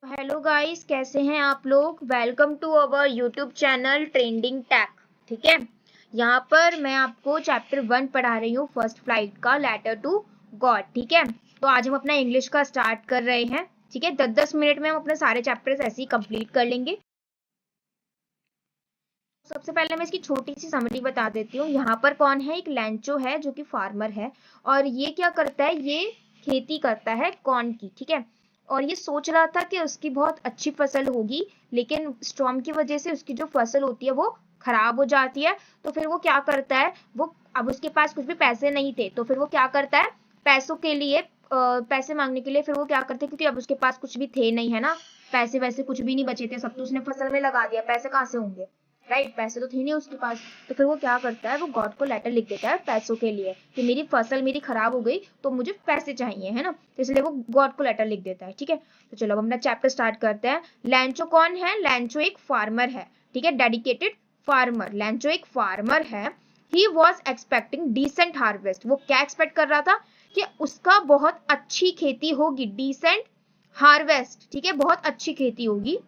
Hello guys, कैसे हैं आप लोग। Welcome to our YouTube channel trending tech. ठीक है, यहाँ पर मैं आपको चैप्टर 1 पढ़ा रही हूँ, फर्स्ट फ्लाइट का, लेटर टू गॉड। ठीक है, तो आज हम अपना इंग्लिश का स्टार्ट कर रहे हैं। ठीक है, 10-10 मिनट में हम अपने सारे चैप्टर्स ऐसे ही कंप्लीट कर लेंगे। सबसे पहले मैं इसकी छोटी सी समरी बता देती हूँ। यहाँ पर कौन है, एक लैंचो है जो कि फार्मर है, और ये क्या करता है, ये खेती करता है कॉर्न की। ठीक है, और ये सोच रहा था कि उसकी बहुत अच्छी फसल होगी, लेकिन स्टॉर्म की वजह से उसकी जो फसल होती है वो खराब हो जाती है। तो फिर वो क्या करता है, वो अब उसके पास कुछ भी पैसे नहीं थे, तो फिर वो क्या करता है, पैसों के लिए पैसे मांगने के लिए फिर वो क्या करते हैं, क्योंकि अब उसके पास कुछ भी थे नहीं, है ना, पैसे वैसे कुछ भी नहीं बचे थे, सब तो उसने फसल में लगा दिया, पैसे कहाँ से होंगे, राइट, पैसे तो थे नहीं उसके पास। तो फिर वो क्या करता है, वो गॉड को लेटर लिख देता है पैसों के लिए कि मेरी फसल मेरी खराब हो गई तो मुझे पैसे चाहिए, है ना, तो इसलिए वो गॉड को लेटर लिख देता है। ठीक है, तो चलो अब अपना चैप्टर स्टार्ट करते हैं। लैंचो कौन है, लैंचो एक फार्मर है। ठीक है, डेडिकेटेड फार्मर, लैंचो एक फार्मर है। He was expecting decent harvest, वो क्या एक्सपेक्ट कर रहा था कि उसका बहुत अच्छी खेती होगी, डिसेंट हार्वेस्ट। ठीक है, बहुत अच्छी खेती होगी।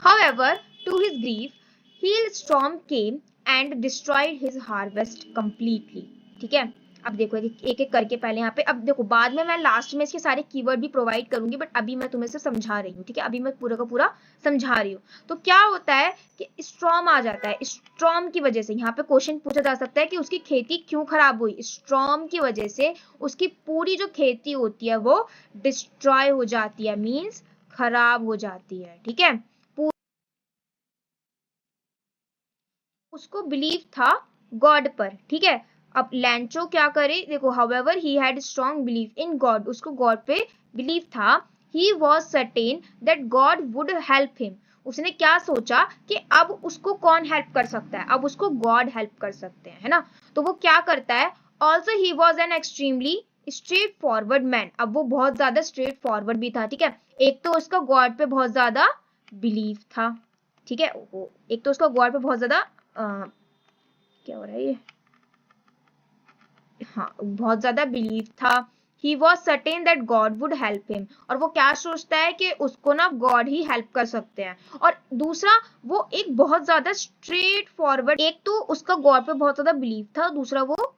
However, to his grief, hailstorm came and destroyed his harvest completely. ठीक है, अब देखो एक एक करके पहले यहाँ पे, अब देखो बाद में मैं लास्ट में इसके सारे कीवर्ड भी प्रोवाइड करूंगी, बट अभी मैं तुम्हें से समझा रही हूँ। ठीक है, अभी मैं पूरा का पूरा समझा रही हूँ। तो क्या होता है कि स्ट्रॉम आ जाता है, स्ट्रॉम की वजह से यहाँ पे क्वेश्चन पूछा जा सकता है कि उसकी खेती क्यों खराब हुई। स्ट्रॉम की वजह से उसकी पूरी जो खेती होती है वो डिस्ट्रॉय हो जाती है, मीन्स खराब हो जाती है। ठीक है, उसको बिलीव था गॉड पर। ठीक है, अब लैंचो क्या करे, देखो, however he had strong believe in God, उसको गॉड पे बिलीव था। He was certain that God would help him, उसने क्या सोचा कि अब उसको कौन हेल्प कर सकता है, अब उसको गॉड हेल्प कर सकते हैं, है ना। तो वो क्या करता है, also he was an extremely straight forward man, अब वो बहुत ज्यादा स्ट्रेट फॉरवर्ड भी था। ठीक है, एक तो उसका गॉड पे बहुत ज्यादा बिलीव था। ठीक है, एक तो उसका गॉड पे बहुत ज्यादा क्या हो रहा है ये, हाँ, बहुत ज्यादा बिलीव था। He was certain that God would help him, और वो क्या सोचता है कि उसको ना गॉड ही हेल्प कर सकते हैं। और दूसरा, वो एक बहुत ज्यादा स्ट्रेट फॉरवर्ड, एक तो उसका गॉड पे बहुत ज्यादा बिलीव था, दूसरा वो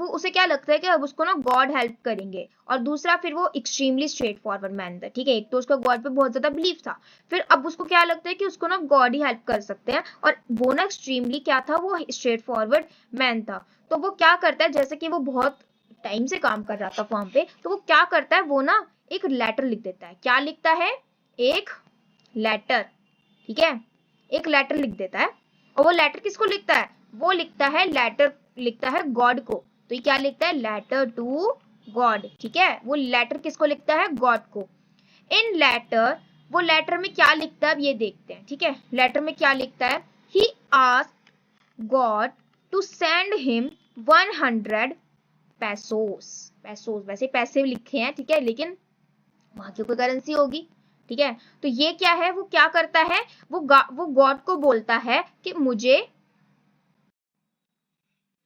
उसे क्या लगता है कि अब उसको ना गॉड हेल्प करेंगे, और दूसरा फिर वो एक्सट्रीमली स्ट्रेट फॉरवर्ड मैन था। ठीक है, एक तो उसका गॉड पे बहुत ज्यादा बिलीव था, फिर अब उसको क्या लगता है कि उसको ना गॉड ही हेल्प कर सकते हैं, और वो ना एक्सट्रीमली क्या था, वो स्ट्रेट फॉरवर्ड मैन था। तो वो क्या करता है, जैसे कि वो बहुत टाइम से काम कर रहा था फॉर्म पे, तो वो क्या करता है, वो ना एक लेटर लिख देता है। क्या लिखता है, एक लेटर। ठीक है, एक लेटर लिख देता है, और वो लेटर किसको लिखता है, वो लिखता है लेटर, लिखता है गॉड को। तो ये क्या लिखता है, लेटर टू गॉड। ठीक है, वो लेटर किसको लिखता है, गॉड को। इन लेटर, वो लेटर में क्या लिखता है, अब ये देखते हैं। ठीक है, लेटर में क्या लिखता है, he asked God to send him 100 pesos, pesos वैसे पैसे लिखे हैं, ठीक है, लेकिन वहां की कोई करेंसी होगी। ठीक है, तो ये क्या है, वो क्या करता है, वो गॉड को बोलता है कि मुझे,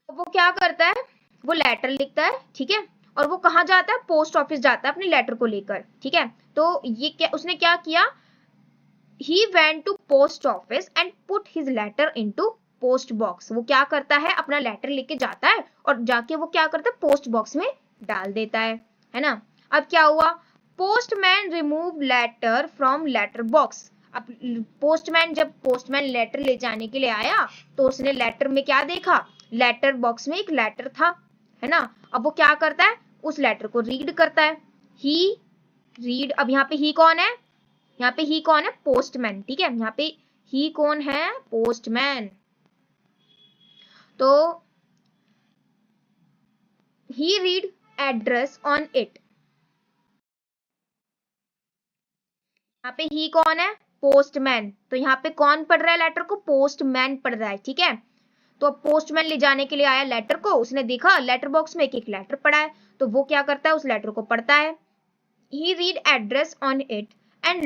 वो क्या करता है, वो लेटर लिखता है। ठीक है, और वो कहाँ जाता है, पोस्ट ऑफिस जाता है अपने लेटर को लेकर। ठीक है, तो ये क्या उसने क्या किया, he went to post office and put his letter into post box, वो क्या करता है, अपना लेटर लेके जाता है और जाके वो क्या करता है, पोस्ट बॉक्स में डाल देता है ना। अब क्या हुआ, postman remove letter from letter box. अब पोस्टमैन, जब पोस्टमैन लेटर ले जाने के लिए आया, तो उसने लेटर में क्या देखा, लेटर बॉक्स में एक लेटर था, है ना। अब वो क्या करता है, उस लेटर को रीड करता है। ही रीड, अब यहाँ पे ही कौन है, यहाँ पे ही कौन है, पोस्टमैन। ठीक है, यहाँ पे ही कौन है, पोस्टमैन। तो ही रीड एड्रेस ऑन इट, यहाँ पे ही कौन है, पोस्टमैन। तो यहाँ पे कौन पढ़ रहा है लेटर को, पोस्टमैन पढ़ रहा है। ठीक है, तो अब पोस्टमैन ले जाने के लिए आया लेटर को, उसने देखा लेटर बॉक्स में एक एक लेटर पड़ा है, तो वो क्या करता है, उस लेटर को पढ़ता है। He read address on it and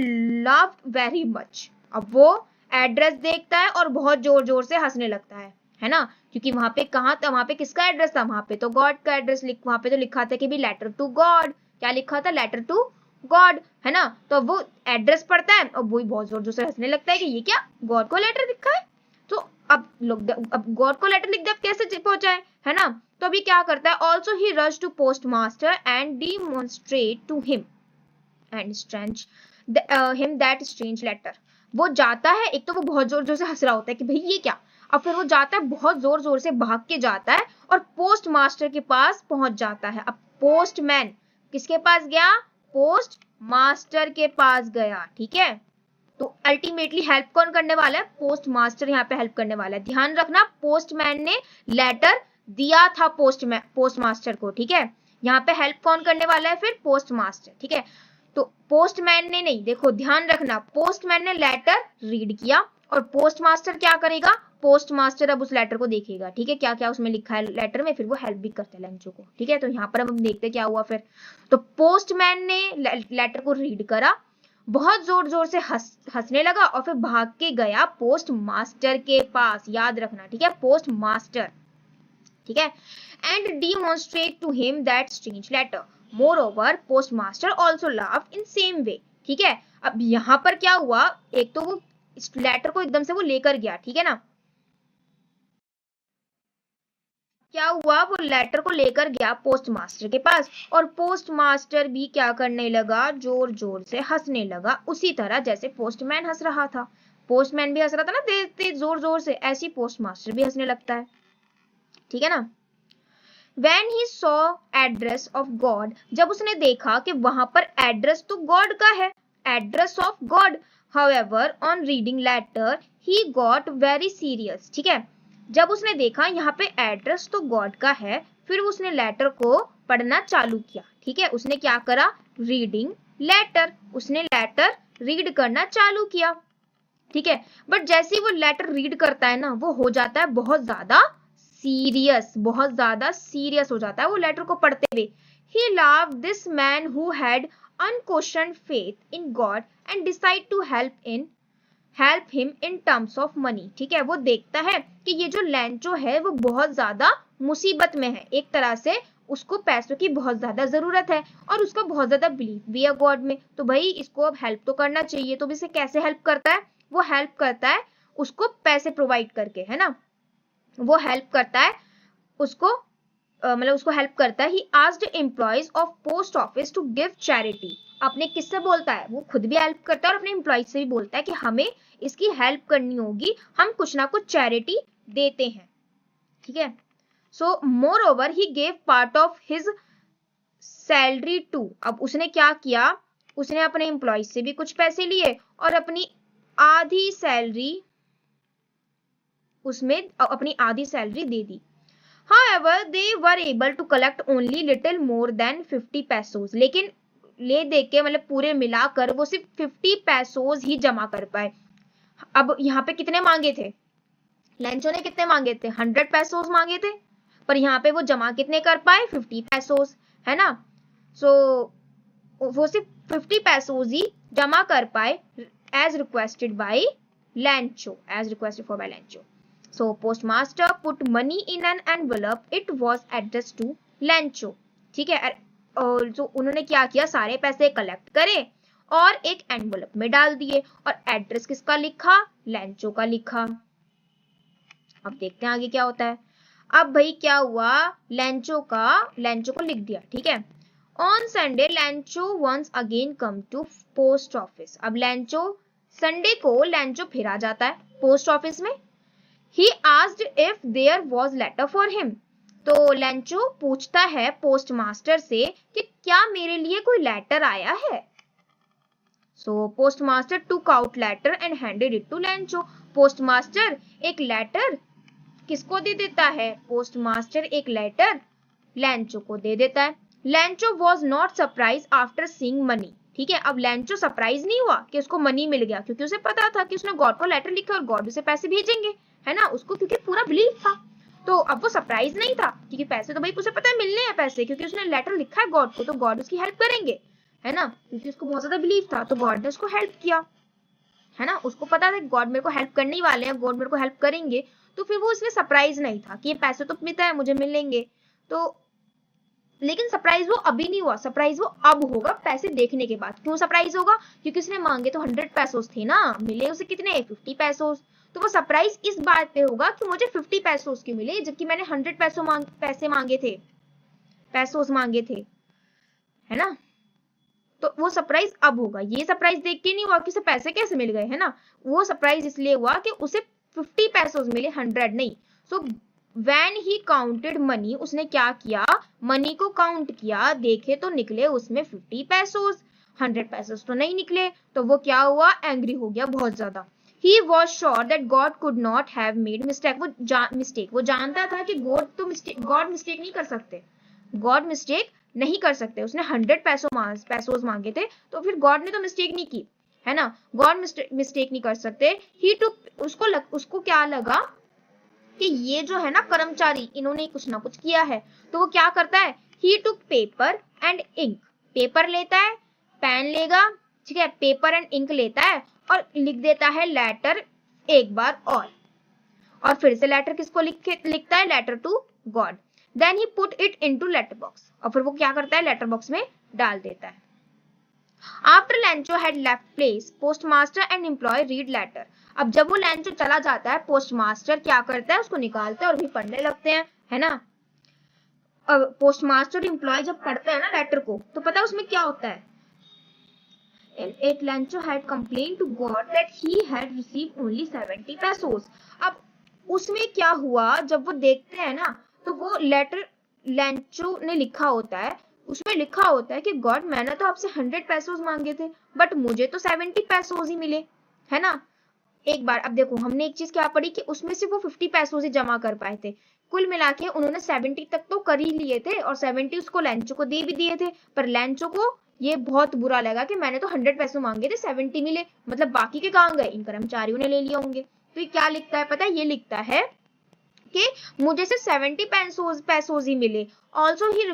loved very much, अब वो एड्रेस देखता है और बहुत जोर जोर से हंसने लगता है ना, क्योंकि वहां पे कहाँ था, वहां पे किसका एड्रेस था, वहां पे तो गॉड का एड्रेस वहां पे तो लिखा था कि भी लेटर टू गॉड, क्या लिखा था, लेटर टू गॉड, है ना। तो वो एड्रेस पढ़ता है और वही बहुत जोर जोर से हंसने लगता है कि ये क्या, गॉड को लेटर लिखा है। तो अब गॉड को लेटर लिख दे, अब कैसे पहुंचाए, है ना। तो अभी क्या करता है, also he rush to postmaster and demonstrate to him and strange him that strange letter. वो जाता है, एक तो वो बहुत जोर जोर से हंस रहा होता है कि भाई ये क्या, अब फिर वो जाता है, बहुत जोर जोर से भाग के जाता है और पोस्ट मास्टर के पास पहुंच जाता है। अब पोस्टमैन किसके पास गया, पोस्ट मास्टर के पास गया, ठीक है। तो अल्टीमेटली हेल्प कौन करने वाला है, पोस्ट मास्टर यहाँ पे हेल्प करने वाला है। ध्यान रखना, पोस्टमैन ने लेटर दिया था पोस्ट मास्टर को, ठीक है। यहाँ पे हेल्प कौन करने वाला है, फिर पोस्ट मास्टर, ठीक है। तो पोस्टमैन ने नहीं, देखो ध्यान रखना, पोस्टमैन ने लेटर रीड किया और पोस्ट मास्टर क्या करेगा, पोस्ट मास्टर अब उस लेटर को देखेगा, ठीक है, क्या क्या उसमें लिखा है लेटर में, फिर वो हेल्प भी करता है लेंचो को, ठीक है। तो यहाँ पर हम देखते क्या हुआ फिर। तो पोस्टमैन ने लेटर को रीड करा, बहुत जोर जोर से हंसने लगा और फिर भाग के गया पोस्ट मास्टर के पास, याद रखना, ठीक है, पोस्ट मास्टर, ठीक है। And demonstrate to him that strange letter, moreover postmaster also laughed in same way, ठीक है। अब यहाँ पर क्या हुआ, एक तो वो इस लेटर को एकदम से वो लेकर गया, ठीक है ना, क्या हुआ, वो लेटर को लेकर गया पोस्ट मास्टर के पास और पोस्ट मास्टर भी क्या करने लगा, जोर जोर से हंसने लगा, उसी तरह जैसे पोस्टमैन हंस रहा था। पोस्टमैन भी हंस रहा था ना तेज तेज जोर जोर से, ऐसी पोस्ट मास्टर भी हंसने लगता है, ठीक है ना। When he saw address of God, जब उसने देखा कि वहां पर एड्रेस तो गॉड का है, address of God, however on reading letter he got very serious, ठीक है। जब उसने देखा यहाँ पे एड्रेस तो गॉड का है, फिर उसने लेटर को पढ़ना चालू किया, ठीक है। उसने क्या करा, रीडिंग लेटर, उसने लेटर रीड करना चालू किया, ठीक है। बट जैसे ही वो लेटर रीड करता है ना, वो हो जाता है बहुत ज्यादा सीरियस, बहुत ज्यादा सीरियस हो जाता है वो लेटर को पढ़ते हुए। He loved this man who had unquestioned faith in God and decided to help him in terms of money, ठीक है। वो देखता है कि ये जो लेंचो है वो बहुत ज्यादा मुसीबत में है, एक तरह से उसको पैसों की बहुत ज्यादा जरूरत है और उसका बहुत ज्यादा बिलीव भी है गॉड में, तो भाई इसको अब हेल्प तो करना चाहिए। तो इसे कैसे हेल्प करता है, वो हेल्प करता है उसको पैसे प्रोवाइड करके, है ना, वो हेल्प करता है उसको, मतलब उसको हेल्प करता है। He asked employees of post office to give charity, अपने किससे बोलता है, वो खुद भी हेल्प करता है और अपने एम्प्लॉइज से भी बोलता है कि हमें इसकी हेल्प करनी होगी, हम कुछ ना कुछ चैरिटी देते हैं, ठीक है। So moreover he gave part of his salary to, अब उसने क्या किया, उसने अपने एम्प्लॉइज से भी कुछ पैसे लिए और अपनी आधी सैलरी, उसमें अपनी आधी salary they the. However, they were able to collect only little more than 50 pesos, लेकिन ले दे के मतलब पूरे मिलाकर वो सिर्फ 50 पैसोज ही जमा कर पाए। अब यहाँ पे कितने मांगे थे, लेंचो ने कितने मांगे थे, 100 पैसोज मांगे थे, पर यहाँ पे वो जमा कितने कर पाए, 50 पैसोज, है ना। सो वो सिर्फ 50 पैसोज ही जमा कर पाए, as requested by Lencho, as requested for by Lencho. So postmaster put money in an envelope. It was addressed to Lencho. ठीक है, और जो उन्होंने क्या किया, सारे पैसे कलेक्ट करे और एक एनवलप में डाल दिए और एड्रेस किसका लिखा, लेंचो का लिखा। अब देखते हैं आगे क्या होता है। अब भाई क्या हुआ, लेंचो को लिख दिया, ठीक है। On Sunday Lencho once again come to post office, अब लेंचो संडे को लेंचो फिर आ जाता है पोस्ट ऑफिस में। He asked if there was letter for him. तो लेंचो पूछता है पोस्ट मास्टर से कि क्या मेरे लिए कोई लेटर आया है। So post master took out letter and handed it to Lencho, post master एक लेटर किसको दे देता है, पोस्ट मास्टर एक लेटर लेंचो को दे देता है। Lencho was not surprised after seeing money, ठीक है। अब लेंचो सरप्राइज नहीं हुआ कि उसको मनी मिल गया, क्योंकि उसे पता था कि उसने गॉड को लेटर लिखा और गॉड उसे पैसे भेजेंगे, है ना, उसको क्योंकि पूरा बिलीव था। तो अब वो सरप्राइज नहीं था, क्योंकि पैसे तो भाई उसे पता है मिलने हैं पैसे, क्योंकि उसने लेटर लिखा है गॉड को, तो गॉड उसकी हेल्प करेंगे, है ना, क्योंकि उसको बहुत ज्यादा बिलीव था, तो गॉड ने उसको हेल्प किया, है ना। उसको पता था गॉड मेरे को हेल्प करने ही वाले हैं, गॉड मेरे को हेल्प करेंगे, तो फिर वो उसमें सरप्राइज नहीं था कि ये पैसे तो मिलता है मुझे मिलेंगे। तो लेकिन सरप्राइज वो अभी नहीं हुआ, सरप्राइज वो अब होगा पैसे देखने के बाद। क्यों सरप्राइज होगा? क्योंकि उसने मांगे तो 100 पैसोस थे ना, मिले उसे कितने 50 पैसोस। तो वो सरप्राइज इस बात पे होगा कि मुझे 50 पैसोस क्यों मिले जबकि मैंने 100 पैसे मांगे थे, पैसोस मांगे थे, है ना। तो वो सरप्राइज अब होगा। ये सरप्राइज देख के नहीं हुआ कि उसे पैसे कैसे मिल गए, है ना। वो सरप्राइज इसलिए हुआ कि उसे 50 पैसोस मिले, 100 नहीं। So when he counted money, उसने क्या किया, मनी को काउंट किया, देखे तो निकले उसमें 50 पैसोस, 100 पैसोस तो नहीं निकले। तो वो क्या हुआ, एंग्री हो गया बहुत ज्यादा। He was sure that God could not have made mistake. वो जानता था कि गॉड मिस्टेक नहीं कर सकते, गॉड मिस्टेक नहीं कर सकते। उसने 100 पैसोस मांगे थे, तो फिर गॉड ने तो मिस्टेक नहीं की, है ना। गॉड मिस्टेक नहीं कर सकते। ही टुक, उसको क्या लगा कि ये जो है ना कर्मचारी, इन्होंने कुछ ना कुछ किया है। तो वो क्या करता है, ही टुक पेपर एंड इंक, पेपर लेता है, पेन लेगा, ठीक है, पेपर एंड इंक लेता है और लिख देता है लेटर एक बार और फिर से लेटर किसको लिखता है, letter to God. Then he put it into letter box, और फिर वो क्या करता है, लेटर बॉक्स में डाल देता है। After Lencho had left place, postmaster and employ read letter. अब जब वो लैंचो चला जाता है, पोस्टमास्टर क्या करता है, उसको निकालता है और भी पढ़ने लगते हैं, है ना। अब पोस्टमास्टर एम्प्लॉय जब पढ़ते हैं ना लेटर को, तो पता है उसमें क्या होता है, It Lancho had complained to God that he had received only 70 pesos. अब उसमें क्या हुआ, जब वो देखते हैं ना, तो वो लेटर लैंचो ने लिखा होता है, उसमें लिखा होता है कि गॉड मैंने तो आपसे 100 पैसोस मांगे थे बट मुझे तो 70 पैसोस ही मिले, है ना। एक बार अब देखो, हमने एक चीज क्या पढ़ी कि उसमें से वो 50 पैसोस ही जमा कर पाए थे। कुल मिला के उन्होंने 70 तक तो कर ही लिए थे और 70 उसको लैंचो को दे भी दिए थे, पर लैंचो को ये बहुत बुरा लगा कि मैंने तो 100 पैसे मांगे थे, 70 मिले, मतलब बाकी के कहाँ गए, इन कर्मचारियों ने ले लिए होंगे। तो ये क्या लिखता है पता है, ये लिखता है कि मुझे सिर्फ 70 पैसोस ही मिले। Also he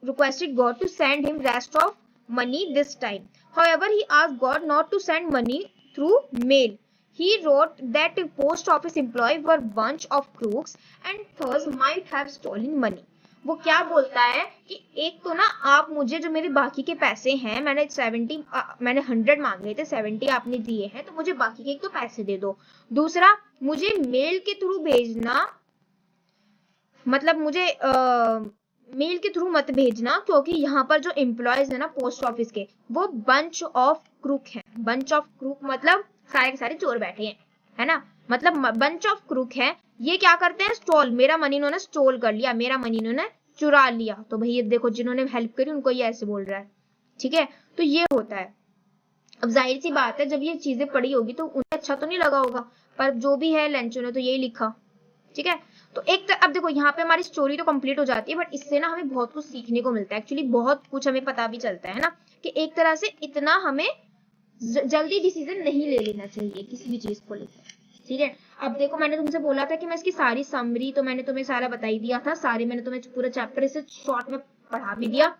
requested God to send him rest of money this time. However, he asked God not to send money through mail. He wrote that post office employees were bunch of crooks and thus might have stolen money. वो क्या बोलता है कि एक तो ना आप मुझे जो मेरे बाकी के पैसे हैं, मैंने 100 मांगे थे, 70 आपने दिए हैं, तो मुझे बाकी के तो पैसे दे दो। दूसरा, मुझे मेल के थ्रू भेजना, मतलब मुझे मेल के थ्रू मत भेजना, क्योंकि यहाँ पर जो एम्प्लॉयज है ना पोस्ट ऑफिस के, वो बंच ऑफ क्रूक हैं। बंच ऑफ क्रूक मतलब सारे के सारे चोर बैठे हैं, है ना, मतलब बंच ऑफ क्रूक है। ये क्या करते हैं, स्टॉल, मेरा मनी इन्होंने स्टॉल कर लिया, मेरा मनी इन्होंने चुरा लिया। तो भाई ये देखो, जिन्होंने हेल्प करी उनको ये ऐसे बोल रहा है, ठीक है। तो ये होता है। अब जाहिर सी बात है, जब ये चीजें पढ़ी होगी तो उन्हें अच्छा तो नहीं लगा होगा, पर जो भी है लैंचो ने तो यही लिखा, ठीक है। तो एक अब देखो, यहाँ पे हमारी स्टोरी तो कंप्लीट हो जाती है, बट इससे ना हमें बहुत कुछ सीखने को मिलता है। एक्चुअली बहुत कुछ हमें पता भी चलता है ना, कि एक तरह से इतना हमें जल्दी डिसीजन नहीं ले लेना चाहिए किसी भी चीज को लेकर, ठीक है। अब देखो, मैंने तुमसे बोला था कि मैं इसकी सारी समरी तो मैंने तुम्हें सारा बता ही दिया था, सारे मैंने तुम्हें पूरा चैप्टर इसे शॉर्ट में पढ़ा भी दिया।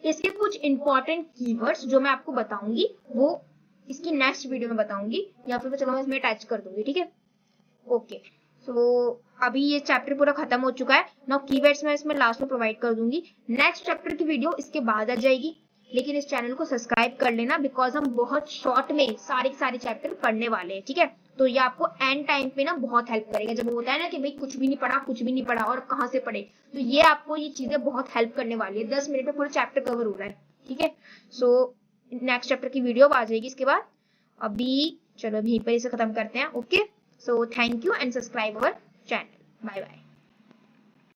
इसके कुछ इंपॉर्टेंट कीवर्ड्स जो मैं आपको बताऊंगी वो इसकी नेक्स्ट वीडियो में बताऊंगी, या फिर चलो मैं इसमें अटैच कर दूंगी, ठीक है। ओके, तो अभी ये चैप्टर पूरा खत्म हो चुका है ना। कीवर्ड्स मैं इसमें लास्ट में प्रोवाइड कर दूंगी, नेक्स्ट चैप्टर की वीडियो इसके बाद आ जाएगी। लेकिन इस चैनल को सब्सक्राइब कर लेना, बिकॉज हम बहुत शॉर्ट में सारे के सारे चैप्टर पढ़ने वाले हैं, ठीक है। तो ये आपको एंड टाइम पे ना बहुत हेल्प करेगा। जब होता है ना कि भाई कुछ भी नहीं पढ़ा और कहाँ से पढ़े, तो ये आपको ये चीजें बहुत हेल्प करने वाली है। 10 मिनट में पूरा चैप्टर कवर हो रहा है, ठीक है। सो नेक्स्ट चैप्टर की वीडियो आ जाएगी इसके बाद। अभी चलो यहीं पर इसे खत्म करते हैं। Okay, so thank you and subscribe our channel. Bye bye.